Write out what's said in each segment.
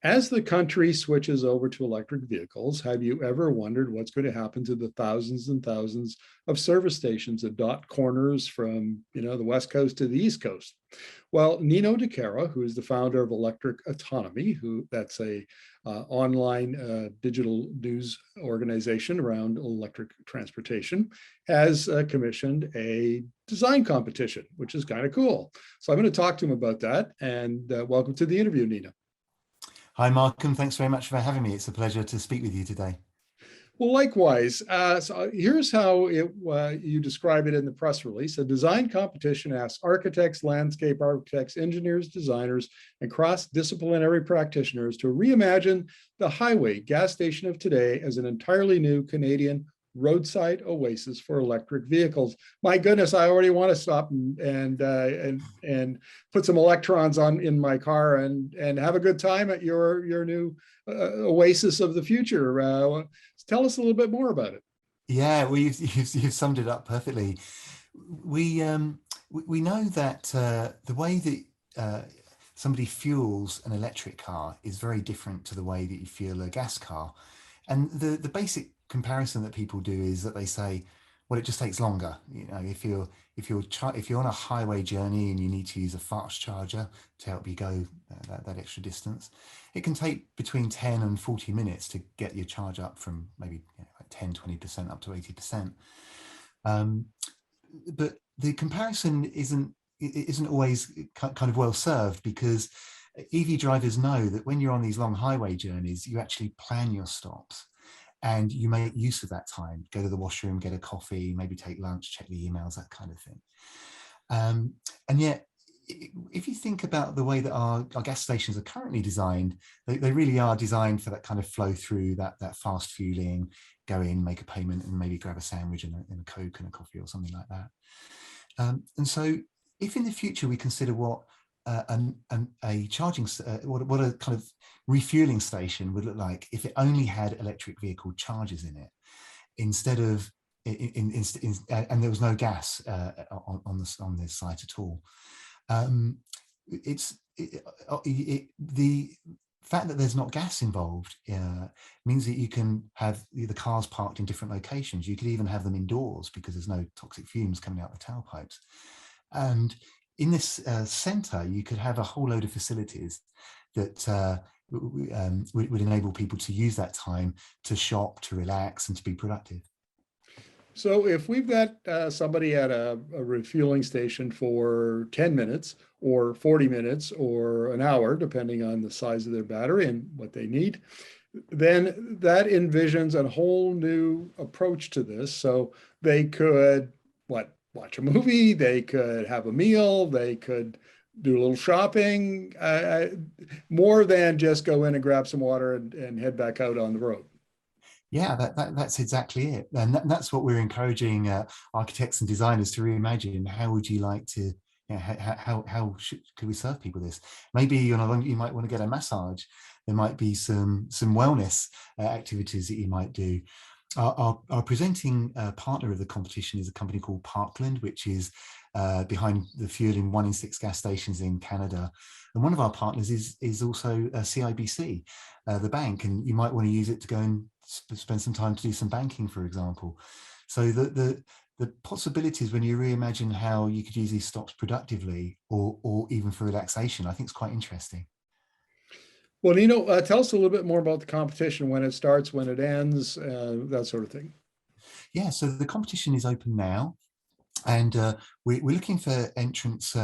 As the country switches over to electric vehicles, have you ever wondered what's going to happen to the thousands and thousands of service stations that dot corners from, the West Coast to the East Coast? Well, Nino Cara, who is the founder of Electric Autonomy, that's a online digital news organization around electric transportation, has commissioned a design competition, which is kind of cool. So I'm going to talk to him about that. And welcome to the interview, Nino. Hi, Markham. Thanks very much for having me. It's a pleasure to speak with you today. Well, likewise. So here's how you describe it in the press release. A design competition asks architects, landscape architects, engineers, designers, and cross-disciplinary practitioners to reimagine the highway gas station of today as an entirely new Canadian roadside oasis for electric vehicles. My goodness, I already want to stop and put some electrons on in my car and have a good time at your new oasis of the future. Tell us a little bit more about it. Yeah, well, you've summed it up perfectly. We know that the way that somebody fuels an electric car is very different to the way that you fuel a gas car, and the basic comparison that people do is that they say, well, it just takes longer. If you're on a highway journey and you need to use a fast charger to help you go that extra distance, it can take between 10 and 40 minutes to get your charge up from maybe 10-20% up to 80%. But the comparison isn't always kind of well served, because EV drivers know that when you're on these long highway journeys, you actually plan your stops. And you make use of that time, go to the washroom, get a coffee, maybe take lunch, check the emails, that kind of thing. And yet, if you think about the way that our gas stations are currently designed, they really are designed for that kind of flow through, that fast fueling, go in, make a payment, and maybe grab a sandwich and a Coke and a coffee or something like that. And so if in the future we consider what a charging, what a kind of refueling station would look like if it only had electric vehicle chargers in it, instead of and there was no gas on this site at all. The fact that there's not gas involved means that you can have the cars parked in different locations. You could even have them indoors because there's no toxic fumes coming out the tailpipes. And in this centre, you could have a whole load of facilities that would enable people to use that time to shop, to relax, and to be productive. So if we've got somebody at a refueling station for 10 minutes or 40 minutes or an hour, depending on the size of their battery and what they need, then that envisions a whole new approach to this. So they could, watch a movie, they could have a meal, they could do a little shopping, more than just go in and grab some water and head back out on the road. Yeah, that's exactly it. And that's what we're encouraging architects and designers to reimagine. How would you like to, could we serve people this? Maybe you might want to get a massage. There might be some wellness activities that you might do. Our presenting partner of the competition is a company called Parkland, which is behind the fueling 1 in 6 gas stations in Canada. And one of our partners is also CIBC, the bank, and you might want to use it to go and spend some time to do some banking, for example. So the possibilities when you reimagine how you could use these stops productively or even for relaxation, I think is quite interesting. Well, Nino, tell us a little bit more about the competition, when it starts, when it ends, that sort of thing. Yeah, so the competition is open now, and we're looking for entrance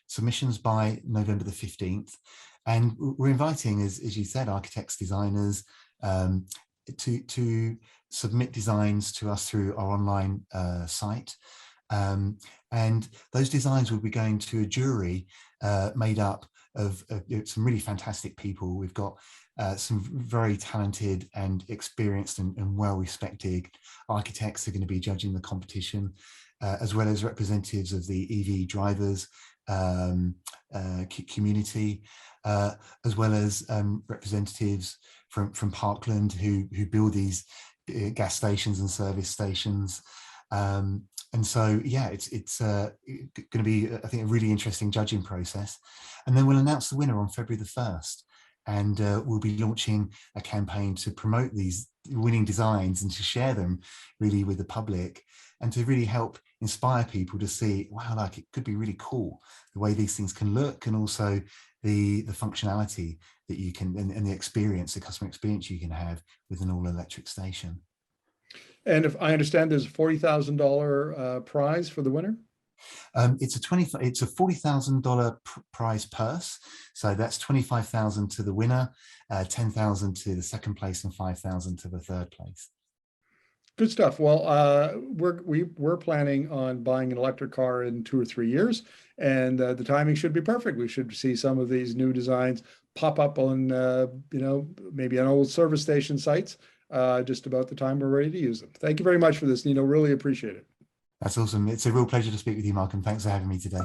submissions by November the 15th. And we're inviting, as you said, architects, designers to submit designs to us through our online site. And those designs will be going to a jury made up of some really fantastic people. We've got some very talented and experienced and well-respected architects who are going to be judging the competition, as well as representatives of the EV drivers community, as well as representatives from Parkland who build these gas stations and service stations. And so, yeah, it's going to be, I think, a really interesting judging process. And then we'll announce the winner on February the 1st. and we'll be launching a campaign to promote these winning designs and to share them really with the public, and to really help inspire people to see, wow, like it could be really cool the way these things can look, and also the functionality that you can, and the experience, the customer experience you can have with an all-electric station. And if I understand, there's a $40,000 prize for the winner? It's a $40,000 prize purse. So that's 25,000 to the winner, 10,000 to the second place, and 5,000 to the third place. Good stuff. Well, we're planning on buying an electric car in 2 or 3 years, and the timing should be perfect. We should see some of these new designs pop up on, maybe on old service station sites just about the time we're ready to use them. Thank you very much for this, Nino. Really appreciate it. That's awesome. It's a real pleasure to speak with you, Markham. Thanks for having me today.